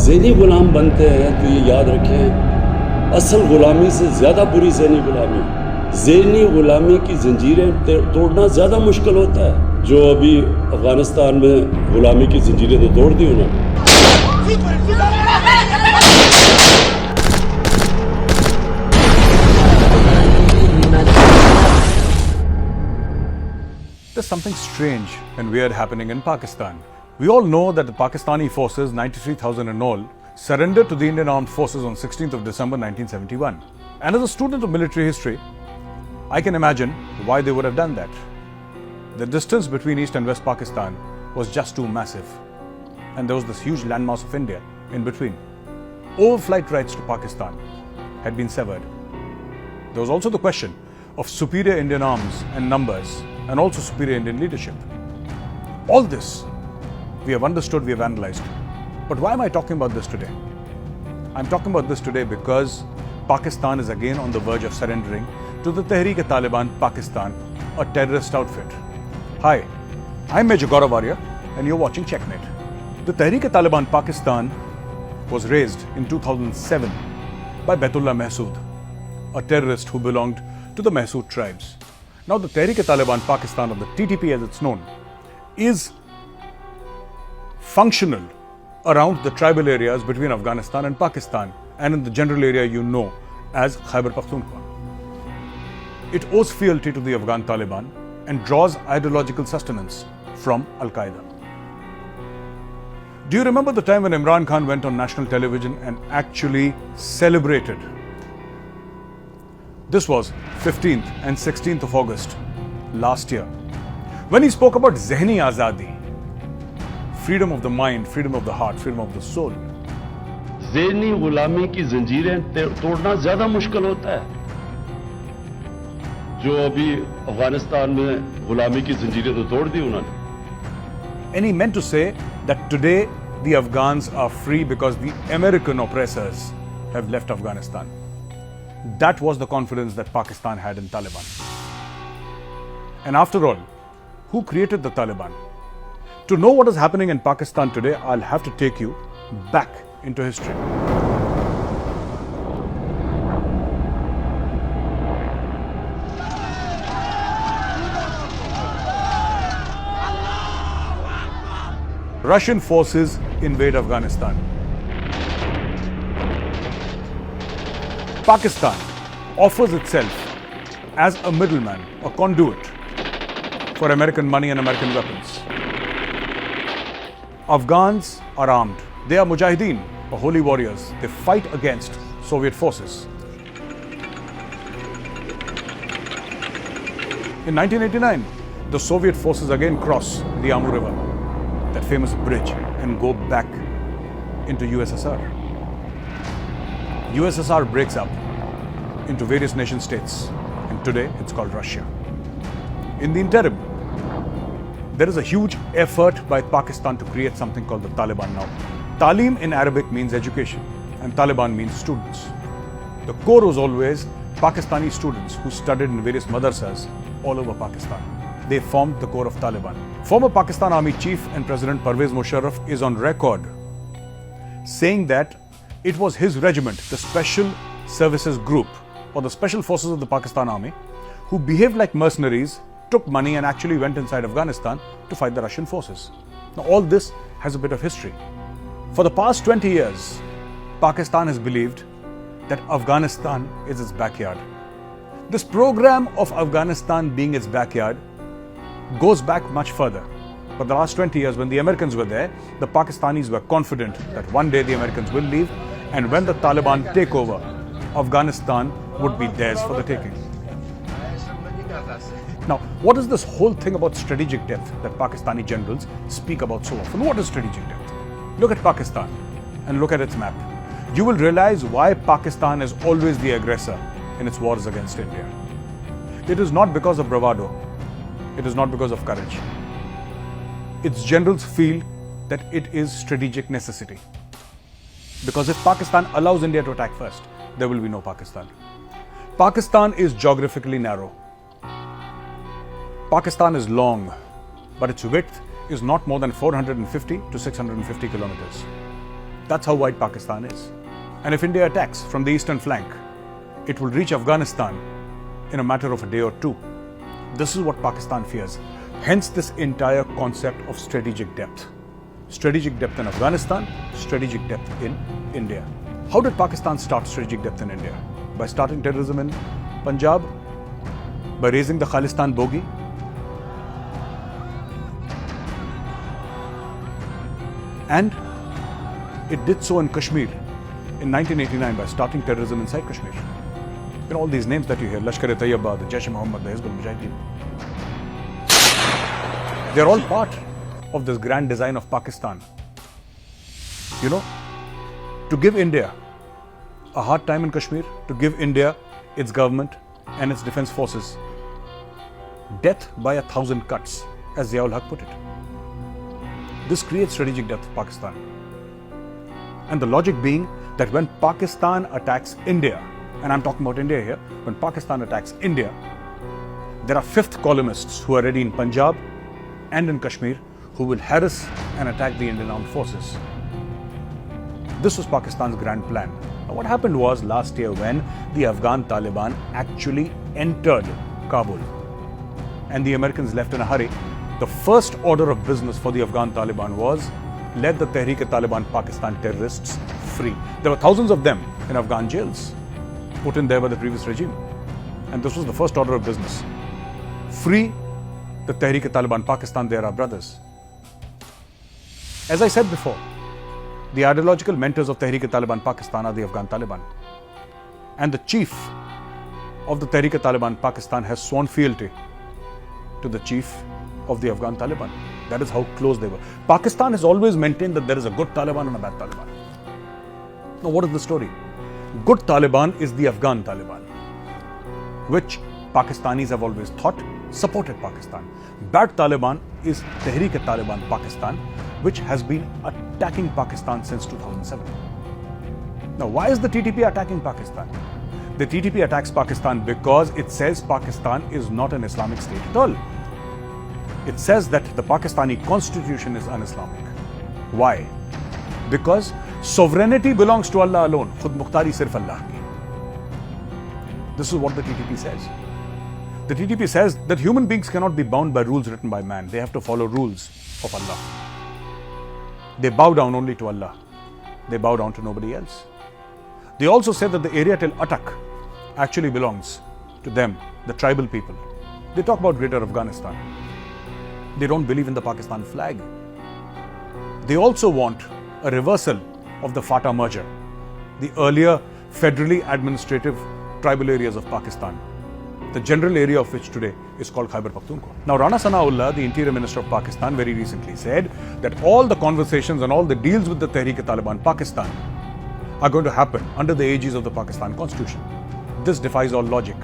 ज़हनी ग़ुलाम बनते हैं तो ये याद रखें, असल ग़ुलामी से ज़्यादा बुरी ज़हनी ग़ुलामी। ज़हनी ग़ुलामी की ज़ंजीरें तोड़ना ज़्यादा मुश्किल होता है। जो अभी अफ़गानिस्तान में ग़ुलामी की ज़ंजीरें तो तोड़ दी उन्होंने। There's something strange and weird happening in Pakistan. We all know that the Pakistani forces, 93,000 in all, surrendered to the Indian Armed Forces on 16th of December 1971. And as a student of military history, I can imagine why they would have done that. The distance between East and West Pakistan was just too massive. And there was this huge landmass of India in between. Overflight rights to Pakistan had been severed. There was also the question of superior Indian arms and numbers, and also superior Indian leadership. All this we have understood, we have analyzed. But why am I talking about this today? I'm talking about this today because Pakistan is again on the verge of surrendering to the Taliban Pakistan, a terrorist outfit. Hi, I'm Major Gaurav Arya, and you're watching Checkmate. The Taliban Pakistan was raised in 2007 by Baitullah Mahsood, a terrorist who belonged to the Mahsood tribes. Now, the Taliban Pakistan, or the TTP as it's known, is functional around the tribal areas between Afghanistan and Pakistan, and in the general area you know as Khyber Pakhtunkhwa. It owes fealty to the Afghan Taliban and draws ideological sustenance from Al-Qaeda. Do you remember the time when Imran Khan went on national television and actually celebrated? This was 15th and 16th of August last year, when he spoke about Zehni Azadi, freedom of the mind, freedom of the heart, freedom of the soul. ज़हनी ग़ुलामी की ज़ंजीरें तोड़ना ज़्यादा मुश्किल होता है। जो अभी अफ़गानिस्तान में ग़ुलामी की ज़ंजीरें तो तोड़ दी उन्होंने। And he meant to say that today the Afghans are free because the American oppressors have left Afghanistan. That was the confidence that Pakistan had in Taliban. And after all, who created the Taliban? To know what is happening in Pakistan today, I'll have to take you back into history. Russian forces invade Afghanistan. Pakistan offers itself as a middleman, a conduit for American money and American weapons. Afghans are armed. They are mujahideen, or holy warriors. They fight against Soviet forces. In 1989, the Soviet forces again cross the Amur River, that famous bridge, and go back into USSR. USSR breaks up into various nation states, and today it's called Russia. In the interim, there is a huge effort by Pakistan to create something called the Taliban now. Talim in Arabic means education, and Taliban means students. The core was always Pakistani students who studied in various madrasas all over Pakistan. They formed the core of Taliban. Former Pakistan Army Chief and President Pervez Musharraf is on record saying that it was his regiment, the Special Services Group, or the Special Forces of the Pakistan Army, who behaved like mercenaries, took money and actually went inside Afghanistan to fight the Russian forces. Now, all this has a bit of history. For the past 20 years, Pakistan has believed that Afghanistan is its backyard. This program of Afghanistan being its backyard goes back much further. For the last 20 years, when the Americans were there, the Pakistanis were confident that one day the Americans will leave, and when the Taliban take over, Afghanistan would be theirs for the taking. Now, what is this whole thing about strategic depth that Pakistani generals speak about so often? What is strategic depth? Look at Pakistan and look at its map. You will realize why Pakistan is always the aggressor in its wars against India. It is not because of bravado. It is not because of courage. Its generals feel that it is strategic necessity. Because if Pakistan allows India to attack first, there will be no Pakistan. Pakistan is geographically narrow. Pakistan is long, but its width is not more than 450 to 650 kilometers. That's how wide Pakistan is. And if India attacks from the eastern flank, it will reach Afghanistan in a matter of a day or two. This is what Pakistan fears. Hence this entire concept of strategic depth. Strategic depth in Afghanistan, strategic depth in India. How did Pakistan start strategic depth in India? By starting terrorism in Punjab, by raising the Khalistan bogey, and it did so in Kashmir in 1989 by starting terrorism inside Kashmir. You know, all these names that you hear, Lashkar-e-Taiba, the Jaish-e-Mohammed, the Hizb ul-Mujahideen, they're all part of this grand design of Pakistan. You know, to give India a hard time in Kashmir, to give India its government and its defense forces death by 1,000 cuts, as Ziaul-Haq put it. This creates strategic depth of Pakistan. And the logic being that when Pakistan attacks India, and I'm talking about India here, when Pakistan attacks India, there are fifth columnists who are ready in Punjab and in Kashmir who will harass and attack the Indian armed forces. This was Pakistan's grand plan. Now, what happened was last year when the Afghan Taliban actually entered Kabul and the Americans left in a hurry, the first order of business for the Afghan Taliban was let the Tehreek-e-Taliban Pakistan terrorists free. There were thousands of them in Afghan jails, put in there by the previous regime. And this was the first order of business. Free the Tehreek-e-Taliban Pakistan, they are our brothers. As I said before, the ideological mentors of Tehreek-e-Taliban Pakistan are the Afghan Taliban. And the chief of the Tehreek-e-Taliban Pakistan has sworn fealty to the chief of the Afghan Taliban. That is how close they were. Pakistan has always maintained that there is a good Taliban and a bad Taliban. Now, what is the story? Good Taliban is the Afghan Taliban, which Pakistanis have always thought supported Pakistan. Bad Taliban is Tehreek-e-Taliban Pakistan, which has been attacking Pakistan since 2007. Now, why is the TTP attacking Pakistan? The TTP attacks Pakistan because it says Pakistan is not an Islamic state at all. It says that the Pakistani constitution is un-Islamic. Why? Because sovereignty belongs to Allah alone. Khud Mukhtari sirf Allah ki. This is what the TTP says. The TTP says that human beings cannot be bound by rules written by man. They have to follow rules of Allah. They bow down only to Allah. They bow down to nobody else. They also say that the area till Attak actually belongs to them, the tribal people. They talk about Greater Afghanistan. They don't believe in the Pakistan flag. They also want a reversal of the FATA merger, the earlier federally administrative tribal areas of Pakistan, the general area of which today is called Khyber Pakhtunkhwa. Now, Rana Sanaullah, the Interior Minister of Pakistan, very recently said that all the conversations and all the deals with the Tehreek-e-Taliban Pakistan are going to happen under the aegis of the Pakistan Constitution. This defies all logic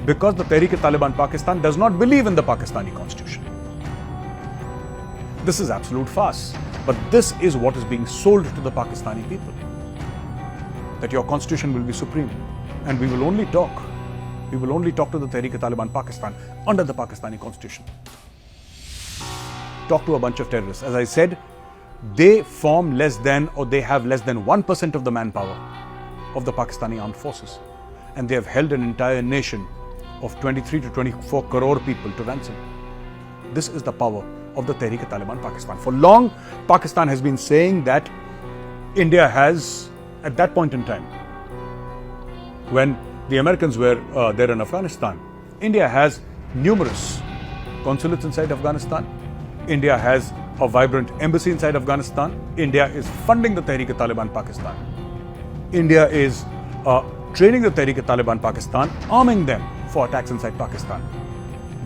because the Tehreek-e-Taliban Pakistan does not believe in the Pakistani Constitution. This is absolute farce. But this is what is being sold to the Pakistani people. That your constitution will be supreme. And we will only talk to the Tehreek-e-Taliban Pakistan under the Pakistani constitution. Talk to a bunch of terrorists. As I said, they form less than or they have less than 1% of the manpower of the Pakistani armed forces. And they have held an entire nation of 23 to 24 crore people to ransom. This is the power of the Tehreek-e-Taliban Pakistan. For long, Pakistan has been saying that India has, at that point in time, when the Americans were there in Afghanistan, India has numerous consulates inside Afghanistan. India has a vibrant embassy inside Afghanistan. India is funding the Tehreek-e-Taliban Pakistan. India is training the Tehreek-e-Taliban Pakistan, arming them for attacks inside Pakistan.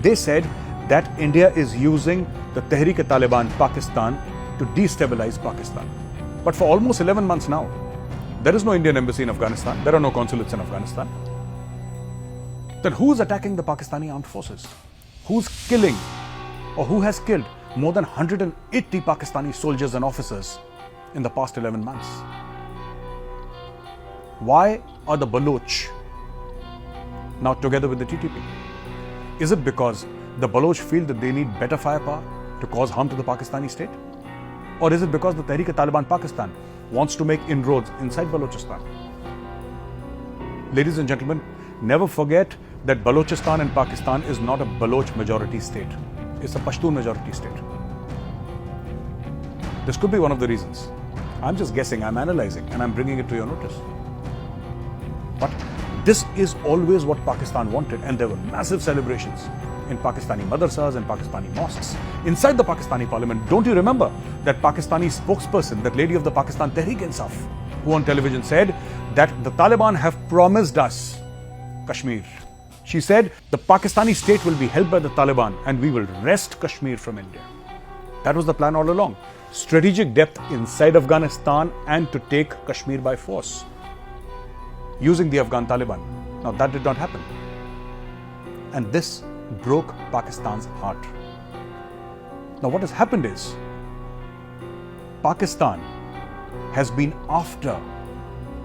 They said that India is using the Tehreek-e-Taliban Pakistan to destabilize Pakistan. But for almost 11 months now, there is no Indian embassy in Afghanistan. There are no consulates in Afghanistan. Then who's attacking the Pakistani armed forces? Who's killing or who has killed more than 180 Pakistani soldiers and officers in the past 11 months? Why are the Baloch now together with the TTP? Is it because the Baloch feel that they need better firepower to cause harm to the Pakistani state? Or is it because the Tehreek-e-Taliban Pakistan wants to make inroads inside Balochistan. Ladies and gentlemen, never forget that Balochistan in Pakistan is not a Baloch majority state. It's a Pashtun majority state. This could be one of the reasons. I'm just guessing, I'm analyzing, and I'm bringing it to your notice. But this is always what Pakistan wanted, and there were massive celebrations in Pakistani madrasas and Pakistani mosques. Inside the Pakistani parliament, don't you remember that Pakistani spokesperson, that lady of the Pakistan Tehreek-e-Insaf, who on television said that the Taliban have promised us Kashmir. She said the Pakistani state will be held by the Taliban and we will wrest Kashmir from India. That was the plan all along. Strategic depth inside Afghanistan and to take Kashmir by force using the Afghan Taliban. Now that did not happen. And this broke Pakistan's heart. Now what has happened is Pakistan has been after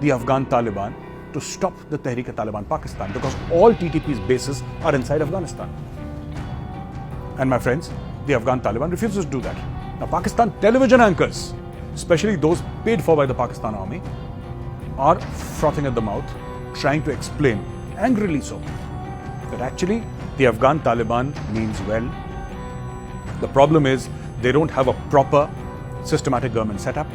the Afghan Taliban to stop the Tehreek-e-Taliban Pakistan because all TTP's bases are inside Afghanistan. And my friends, the Afghan Taliban refuses to do that. Now Pakistan television anchors, especially those paid for by the Pakistan army, are frothing at the mouth, trying to explain, angrily so, that actually the Afghan Taliban means well. The problem is they don't have a proper systematic government setup.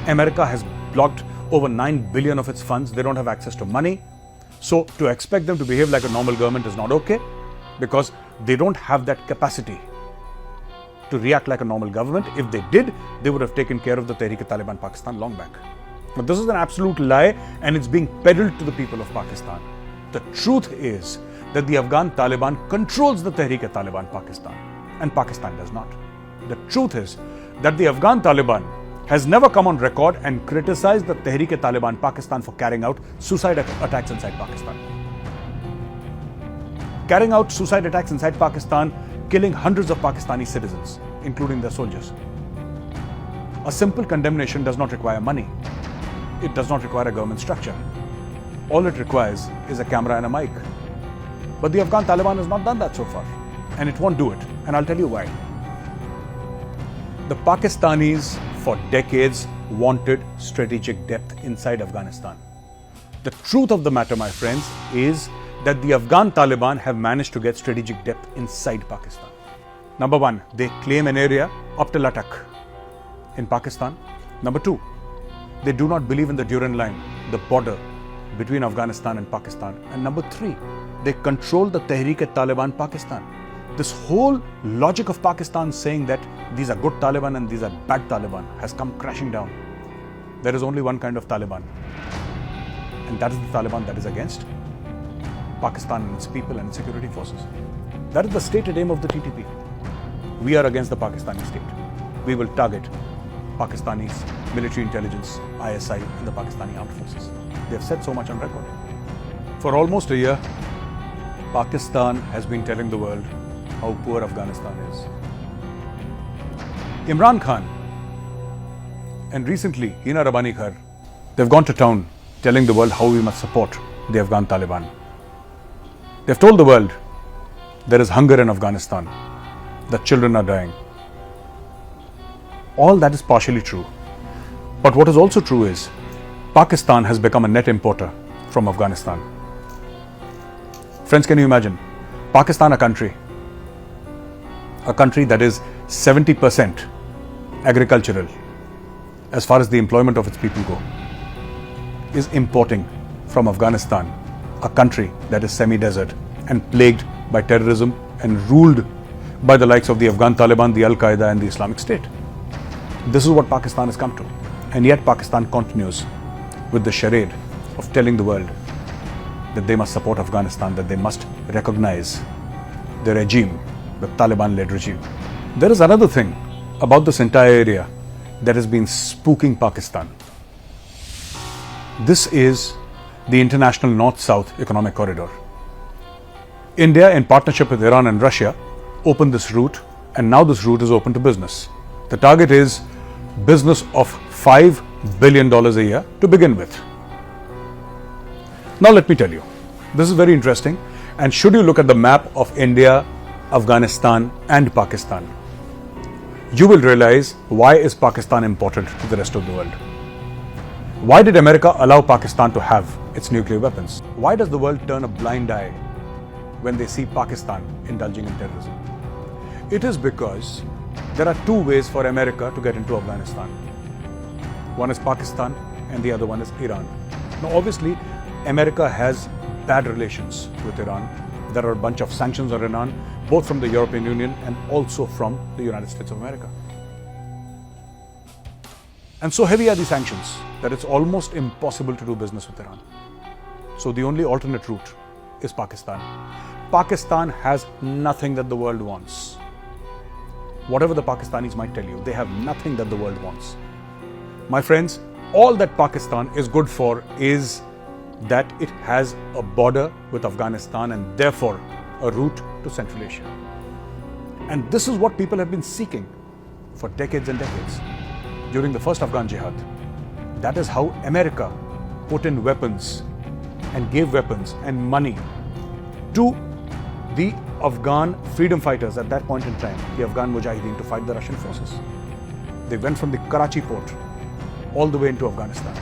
America has blocked over 9 billion of its funds. They don't have access to money. So to expect them to behave like a normal government is not okay because they don't have that capacity to react like a normal government. If they did, they would have taken care of the Tehreek-e-Taliban Pakistan long back. But this is an absolute lie and it's being peddled to the people of Pakistan. The truth is that the Afghan Taliban controls the Tehreek-e-Taliban Pakistan and Pakistan does not. The truth is that the Afghan Taliban has never come on record and criticized the Tehreek-e-Taliban Pakistan for carrying out suicide attacks inside Pakistan. Carrying out suicide attacks inside Pakistan, killing hundreds of Pakistani citizens, including their soldiers. A simple condemnation does not require money. It does not require a government structure. All it requires is a camera and a mic. But the Afghan Taliban has not done that so far. And it won't do it. And I'll tell you why. The Pakistanis for decades wanted strategic depth inside Afghanistan. The truth of the matter, my friends, is that the Afghan Taliban have managed to get strategic depth inside Pakistan. Number one, they claim an area up to Ladakh in Pakistan. Number two, they do not believe in the Durand line, the border between Afghanistan and Pakistan. And number three, they control the Tehreek-e-Taliban Pakistan. This whole logic of Pakistan saying that these are good Taliban and these are bad Taliban has come crashing down. There is only one kind of Taliban, and that is the Taliban that is against Pakistan and its people and its security forces. That is the stated aim of the TTP. We are against the Pakistani state. We will target Pakistani's military intelligence, ISI, and the Pakistani armed forces. They have said so much on record. For almost a year, Pakistan has been telling the world how poor Afghanistan is. Imran Khan and recently Hina Rabbani Kar, they've gone to town telling the world how we must support the Afghan Taliban. They've told the world there is hunger in Afghanistan, that children are dying. All that is partially true. But what is also true is Pakistan has become a net importer from Afghanistan. Friends, can you imagine? Pakistan, a country that is 70% agricultural as far as the employment of its people go, is importing from Afghanistan, a country that is semi-desert and plagued by terrorism and ruled by the likes of the Afghan Taliban, the Al-Qaeda and the Islamic State. This is what Pakistan has come to. And yet Pakistan continues with the charade of telling the world that they must support Afghanistan, that they must recognize the regime, the Taliban-led regime. There is another thing about this entire area that has been spooking Pakistan. This is the international North-South economic corridor. India, in partnership with Iran and Russia, opened this route, and now this route is open to business. The target is business of $5 billion a year to begin with. Now let me tell you, this is very interesting, and should you look at the map of India, Afghanistan and Pakistan, you will realize why is Pakistan important to the rest of the world. Why did America allow Pakistan to have its nuclear weapons? Why does the world turn a blind eye when they see Pakistan indulging in terrorism? It is because there are two ways for America to get into Afghanistan. One is Pakistan and the other one is Iran. Now obviously, America has bad relations with Iran. There are a bunch of sanctions on Iran, both from the European Union and also from the United States of America. And so heavy are these sanctions that it's almost impossible to do business with Iran. So the only alternate route is Pakistan. Pakistan has nothing that the world wants. Whatever the Pakistanis might tell you, they have nothing that the world wants. My friends, all that Pakistan is good for is that it has a border with Afghanistan and therefore a route to Central Asia. And this is what people have been seeking for decades and decades. During the first Afghan Jihad, that is how America put in weapons and gave weapons and money to the Afghan freedom fighters at that point in time, the Afghan Mujahideen, to fight the Russian forces. They went from the Karachi port all the way into Afghanistan.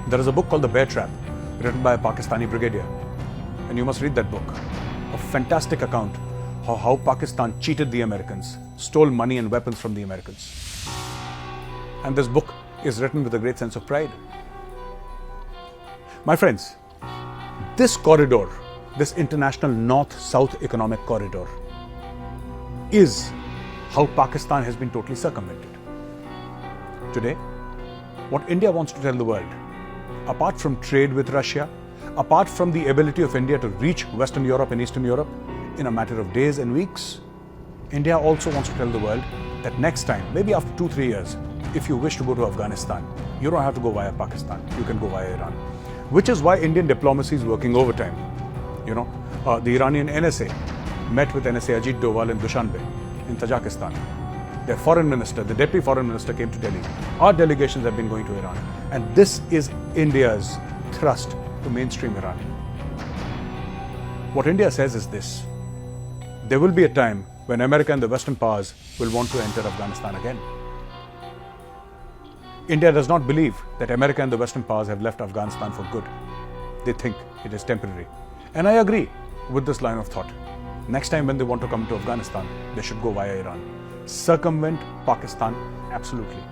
There is a book called The Bear Trap, written by a Pakistani brigadier, and you must read that book. A fantastic account of how Pakistan cheated the Americans, stole money and weapons from the Americans. And this book is written with a great sense of pride. My friends, this corridor, this international north-south economic corridor, is how Pakistan has been totally circumvented. Today, what India wants to tell the world, apart from trade with Russia, apart from the ability of India to reach Western Europe and Eastern Europe in a matter of days and weeks, India also wants to tell the world that next time, maybe after 2-3 years, if you wish to go to Afghanistan, you don't have to go via Pakistan, you can go via Iran. Which is why Indian diplomacy is working overtime. You know, the Iranian NSA met with NSA Ajit Doval in Dushanbe, in Tajikistan. Their foreign minister, the deputy foreign minister, came to Delhi. Our delegations have been going to Iran. And this is India's thrust to mainstream Iran. What India says is this: there will be a time when America and the Western powers will want to enter Afghanistan again. India does not believe that America and the Western powers have left Afghanistan for good. They think it is temporary. And I agree with this line of thought. Next time when they want to come to Afghanistan, they should go via Iran. Circumvent Pakistan, absolutely.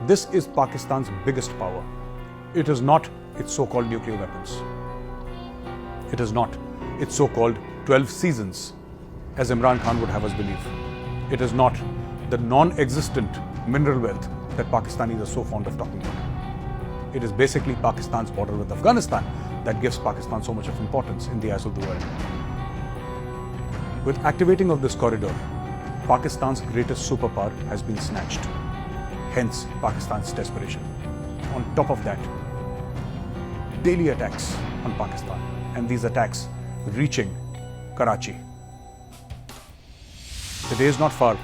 This is Pakistan's biggest power. It is not its so-called nuclear weapons. It is not its so-called 12 seasons, as Imran Khan would have us believe. It is not the non-existent mineral wealth that Pakistanis are so fond of talking about. It is basically Pakistan's border with Afghanistan that gives Pakistan so much of importance in the eyes of the world. With activating of this corridor, Pakistan's greatest superpower has been snatched. Hence, Pakistan's desperation. On top of that, daily attacks on Pakistan, and these attacks reaching Karachi. The day is not far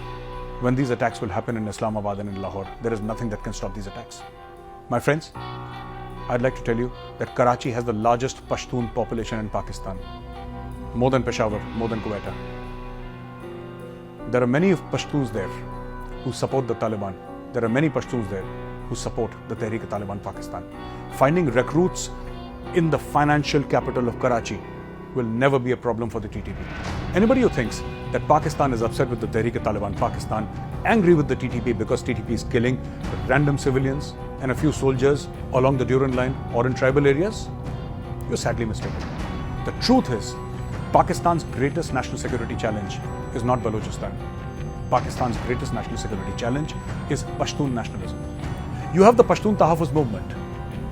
when these attacks will happen in Islamabad and in Lahore. There is nothing that can stop these attacks. My friends, I'd like to tell you that Karachi has the largest Pashtun population in Pakistan. More than Peshawar, more than Quetta. There are many Pashtuns there who support the Taliban. There are many Pashtuns there who support the Tehreek-e-Taliban Pakistan. Finding recruits in the financial capital of Karachi will never be a problem for the TTP. Anybody who thinks that Pakistan is upset with the Tehreek-e-Taliban Pakistan, angry with the TTP because TTP is killing random civilians and a few soldiers along the Durand line or in tribal areas, you're sadly mistaken. The truth is, Pakistan's greatest national security challenge is not Balochistan. Pakistan's greatest national security challenge is Pashtun nationalism. You have the Pashtun Tahaffuz movement,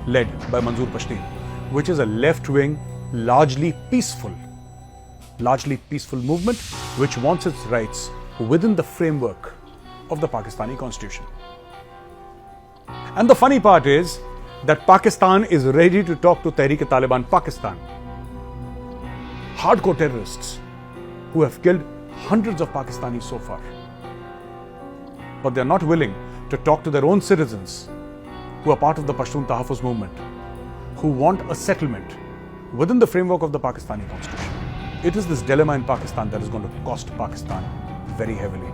led by Manzoor Pashtun, which is a left-wing, largely peaceful movement which wants its rights within the framework of the Pakistani constitution. And the funny part is that Pakistan is ready to talk to Tehreek-e-Taliban Pakistan, hardcore terrorists who have killed hundreds of Pakistanis so far. But they are not willing to talk to their own citizens who are part of the Pashtun Tahaffuz movement, who want a settlement within the framework of the Pakistani constitution. It is this dilemma in Pakistan that is going to cost Pakistan very heavily.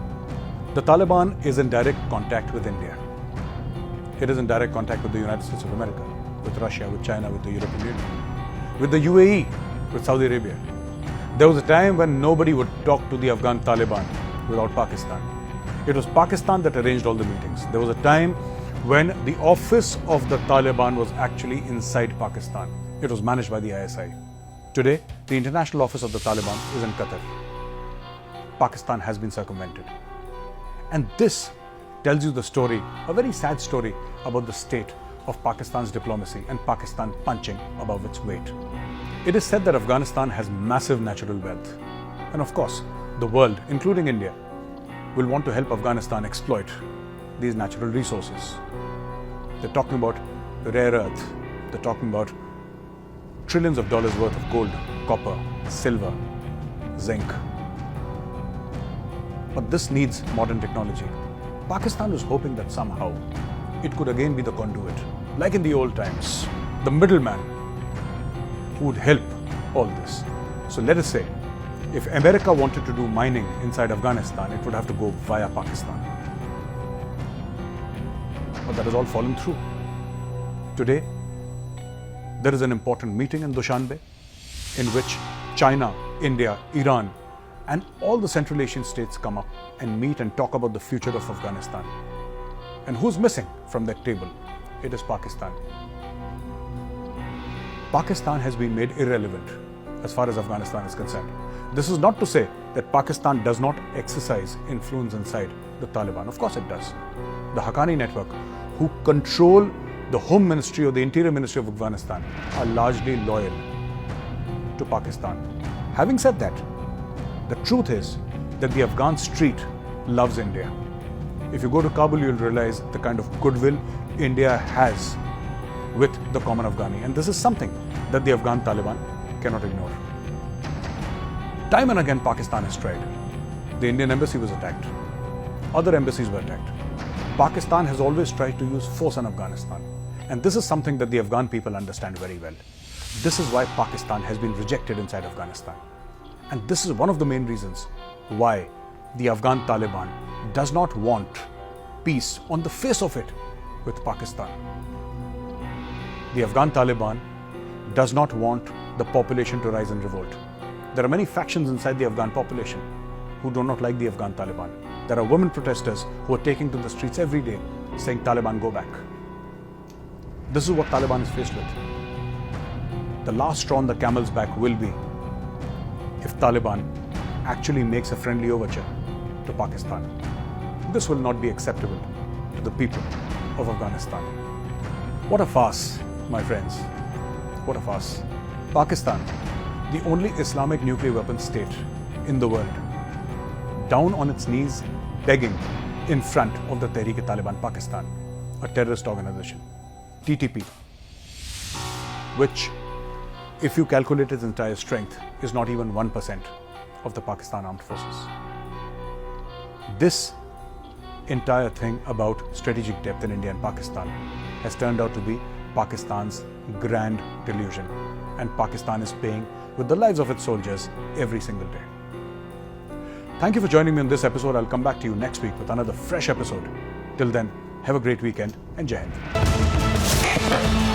The Taliban is in direct contact with India. It is in direct contact with the United States of America, with Russia, with China, with the European Union, with the UAE, with Saudi Arabia. There was a time when nobody would talk to the Afghan Taliban without Pakistan. It was Pakistan that arranged all the meetings. There was a time when the office of the Taliban was actually inside Pakistan. It was managed by the ISI. Today, the international office of the Taliban is in Qatar. Pakistan has been circumvented. And this tells you the story, a very sad story, about the state of Pakistan's diplomacy and Pakistan punching above its weight. It is said that Afghanistan has massive natural wealth. And of course, the world, including India, will want to help Afghanistan exploit these natural resources. They're talking about rare earth. They're talking about trillions of dollars worth of gold, copper, silver, zinc. But this needs modern technology. Pakistan was hoping that somehow it could again be the conduit, like in the old times, the middleman who would help all this. So let us say, if America wanted to do mining inside Afghanistan, it would have to go via Pakistan. But that has all fallen through. Today, there is an important meeting in Dushanbe in which China, India, Iran, and all the Central Asian states come up and meet and talk about the future of Afghanistan. And who's missing from that table? It is Pakistan. Pakistan has been made irrelevant as far as Afghanistan is concerned. This is not to say that Pakistan does not exercise influence inside the Taliban. Of course it does. The Haqqani network, who control the Home Ministry or the Interior Ministry of Afghanistan, are largely loyal to Pakistan. Having said that, the truth is that the Afghan street loves India. If you go to Kabul, you'll realize the kind of goodwill India has with the common Afghani. And this is something that the Afghan Taliban cannot ignore. Time and again, Pakistan has tried. The Indian embassy was attacked. Other embassies were attacked. Pakistan has always tried to use force in Afghanistan. And this is something that the Afghan people understand very well. This is why Pakistan has been rejected inside Afghanistan. And this is one of the main reasons why the Afghan Taliban does not want peace on the face of it with Pakistan. The Afghan Taliban does not want the population to rise in revolt. There are many factions inside the Afghan population who do not like the Afghan Taliban. There are women protesters who are taking to the streets every day saying, Taliban, go back. This is what Taliban is faced with. The last straw on the camel's back will be if Taliban actually makes a friendly overture to Pakistan. This will not be acceptable to the people of Afghanistan. What a farce, my friends. What a farce. Pakistan, the only Islamic nuclear weapons state in the world, down on its knees, begging in front of the Tehreek-e-Taliban Pakistan, a terrorist organization, TTP, which, if you calculate its entire strength, is not even 1% of the Pakistan Armed Forces. This entire thing about strategic depth in India and Pakistan has turned out to be Pakistan's grand delusion, and Pakistan is paying with the lives of its soldiers every single day. Thank you for joining me on this episode. I'll come back to you next week with another fresh episode. Till then, have a great weekend and Jai Hind.